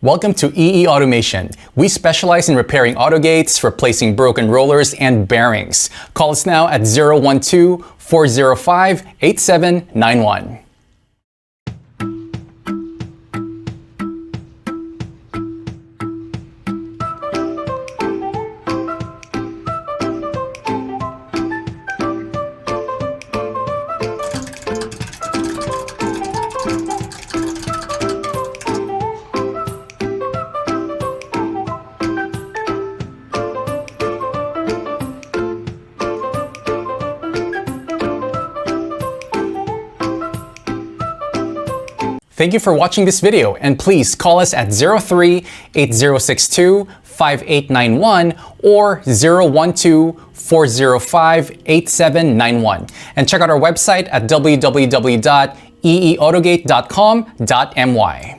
Welcome to EE Automation. We specialize in repairing autogates, replacing broken rollers, and bearings. Call us now at 012-405-8791. Thank you for watching this video, and please call us at 03-8062-5891 or 012-405-8791. And check out our website at www.eeautogate.com.my.